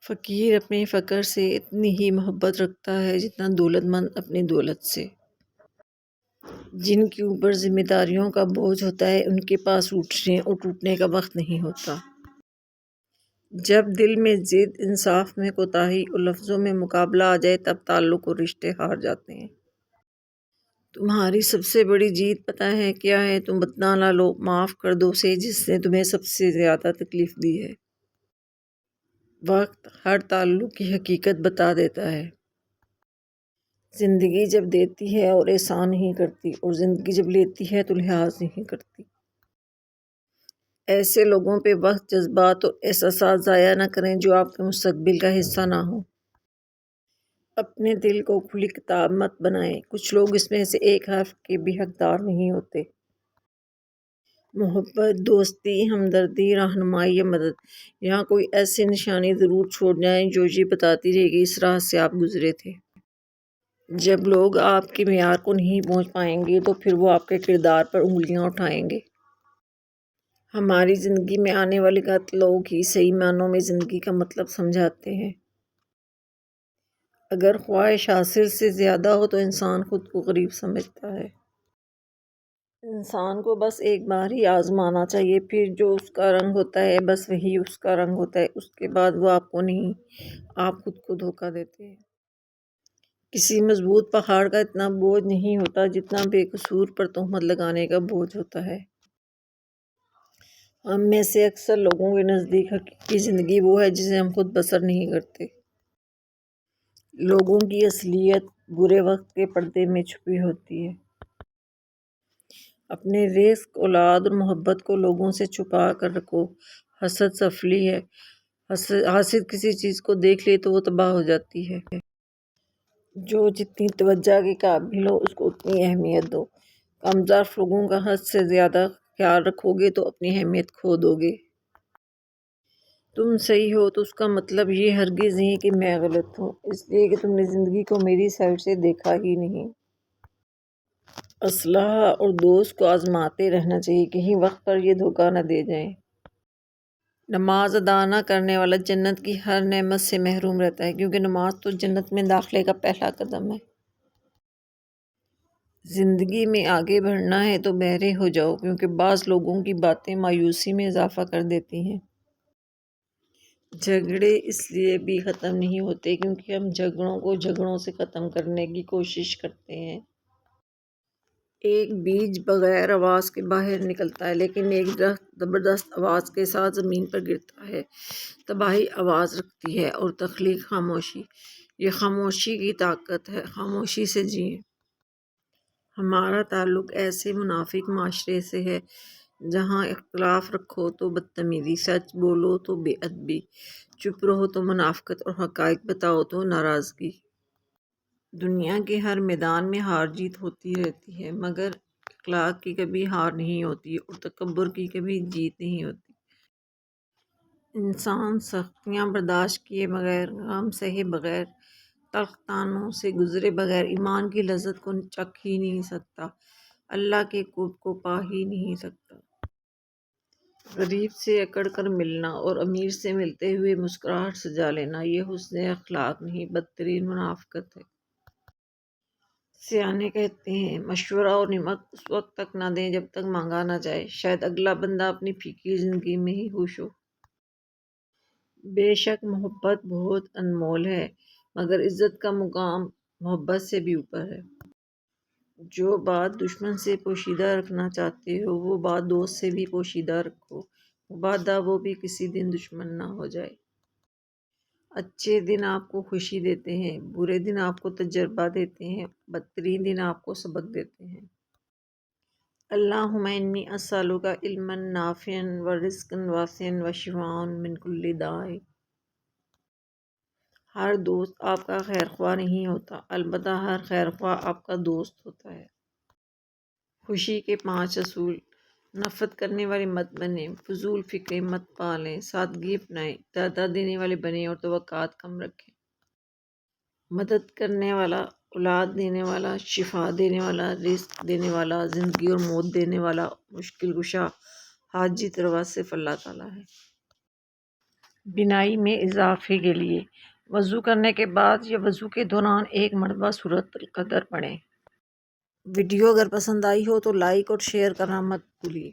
فقیر اپنے فقر سے اتنی ہی محبت رکھتا ہے جتنا دولت مند اپنی دولت سے۔ جن کے اوپر ذمہ داریوں کا بوجھ ہوتا ہے ان کے پاس اٹھنے اور ٹوٹنے کا وقت نہیں ہوتا۔ جب دل میں ضد، انصاف میں کوتاہی اور لفظوں میں مقابلہ آ جائے تب تعلق اور رشتے ہار جاتے ہیں۔ تمہاری سب سے بڑی جیت پتہ ہے کیا ہے؟ تم بدلا نہ لو، معاف کر دو اسے جس نے تمہیں سب سے زیادہ تکلیف دی ہے۔ وقت ہر تعلق کی حقیقت بتا دیتا ہے۔ زندگی جب دیتی ہے اور احسان نہیں کرتی، اور زندگی جب لیتی ہے تو لحاظ نہیں کرتی۔ ایسے لوگوں پہ وقت، جذبات اور احساسات ضائع نہ کریں جو آپ کے مستقبل کا حصہ نہ ہوں۔ اپنے دل کو کھلی کتاب مت بنائیں، کچھ لوگ اس میں سے ایک حرف کے بھی حقدار نہیں ہوتے۔ محبت، دوستی، ہمدردی، رہنمائی یا مدد، یہاں کوئی ایسی نشانی ضرور چھوڑ جائیں جو یہ بتاتی رہے گی اس راہ سے آپ گزرے تھے۔ جب لوگ آپ کے معیار کو نہیں پہنچ پائیں گے تو پھر وہ آپ کے کردار پر انگلیاں اٹھائیں گے۔ ہماری زندگی میں آنے والے غلط لوگ ہی صحیح معنوں میں زندگی کا مطلب سمجھاتے ہیں۔ اگر خواہش حاصل سے زیادہ ہو تو انسان خود کو غریب سمجھتا ہے۔ انسان کو بس ایک بار ہی آزمانا چاہیے، پھر جو اس کا رنگ ہوتا ہے بس وہی اس کا رنگ ہوتا ہے، اس کے بعد وہ آپ کو نہیں، آپ خود کو دھوکہ دیتے ہیں۔ کسی مضبوط پہاڑ کا اتنا بوجھ نہیں ہوتا جتنا بے قصور پر تہمت لگانے کا بوجھ ہوتا ہے۔ ہم میں سے اکثر لوگوں کے نزدیک حقیقی زندگی وہ ہے جسے ہم خود بسر نہیں کرتے۔ لوگوں کی اصلیت برے وقت کے پردے میں چھپی ہوتی ہے۔ اپنے رزق، اولاد اور محبت کو لوگوں سے چھپا کر رکھو۔ حسد سفلی ہے۔ حاسد کسی چیز کو دیکھ لے تو وہ تباہ ہو جاتی ہے۔ جو جتنی توجہ کے قابل ہو اس کو اتنی اہمیت دو۔ کم ظرف لوگوں کا حد سے زیادہ خیال رکھو گے تو اپنی اہمیت کھو دو گے۔ تم صحیح ہو تو اس کا مطلب یہ ہرگز نہیں کہ میں غلط ہوں، اس لیے کہ تم نے زندگی کو میری سائڈ سے دیکھا ہی نہیں۔ اسلحہ اور دوست کو آزماتے رہنا چاہیے، کہیں وقت پر یہ دھوکہ نہ دے جائیں۔ نماز ادا نہ کرنے والا جنت کی ہر نعمت سے محروم رہتا ہے، کیونکہ نماز تو جنت میں داخلے کا پہلا قدم ہے۔ زندگی میں آگے بڑھنا ہے تو بہرے ہو جاؤ، کیونکہ بعض لوگوں کی باتیں مایوسی میں اضافہ کر دیتی ہیں۔ جھگڑے اس لیے بھی ختم نہیں ہوتے کیونکہ ہم جھگڑوں کو جھگڑوں سے ختم کرنے کی کوشش کرتے ہیں۔ ایک بیج بغیر آواز کے باہر نکلتا ہے، لیکن ایک درخت زبردست آواز کے ساتھ زمین پر گرتا ہے۔ تباہی آواز رکھتی ہے اور تخلیق خاموشی۔ یہ خاموشی کی طاقت ہے، خاموشی سے جئیں۔ ہمارا تعلق ایسے منافق معاشرے سے ہے جہاں اختلاف رکھو تو بدتمیزی، سچ بولو تو بے ادبی، چپ رہو تو منافقت اور حقائق بتاؤ تو ناراضگی۔ دنیا کے ہر میدان میں ہار جیت ہوتی رہتی ہے، مگر اخلاق کی کبھی ہار نہیں ہوتی اور تکبر کی کبھی جیت نہیں ہوتی۔ انسان سختیاں برداشت کیے بغیر، غم سہے بغیر، تلخ طعنوں سے گزرے بغیر ایمان کی لذت کو چکھ ہی نہیں سکتا، اللہ کے قرب کو پا ہی نہیں سکتا۔ غریب سے اکڑ کر ملنا اور امیر سے ملتے ہوئے مسکراہٹ سجا لینا، یہ حسن اخلاق نہیں، بدترین منافقت ہے۔ سیانے کہتے ہیں مشورہ اور نمک اس وقت تک نہ دیں جب تک مانگا نہ جائے، شاید اگلا بندہ اپنی پھیکی زندگی میں ہی خوش ہو۔ بے شک محبت بہت انمول ہے، مگر عزت کا مقام محبت سے بھی اوپر ہے۔ جو بات دشمن سے پوشیدہ رکھنا چاہتے ہو وہ بات دوست سے بھی پوشیدہ رکھو، مبادا وہ بھی کسی دن دشمن نہ ہو جائے۔ اچھے دن آپ کو خوشی دیتے ہیں، برے دن آپ کو تجربہ دیتے ہیں، بدترین دن آپ کو سبق دیتے ہیں۔ اللہم انی اسألک علما نافعا ورزقا واسعا وشفاء من کل داء۔ ہر دوست آپ کا خیر خواہ نہیں ہوتا، البتہ ہر خیر خواہ آپ کا دوست ہوتا ہے۔ خوشی کے 5 اصول۔ نفرت کرنے والے مت بنیں، فضول فکریں مت پالیں، سادگی اپنائیں، دادا دینے والے بنیں اور توقعات کم رکھیں۔ مدد کرنے والا، اولاد دینے والا، شفا دینے والا، رزق دینے والا، زندگی اور موت دینے والا، مشکل کشا، حاجت روا صرف اللہ تعالیٰ ہے۔ بینائی میں اضافے کے لیے وضو کرنے کے بعد یا وضو کے دوران 1 مرتبہ سورۃ القدر پڑھیں۔ ویڈیو اگر پسند آئی ہو تو لائک اور شیئر کرنا مت بھولیے۔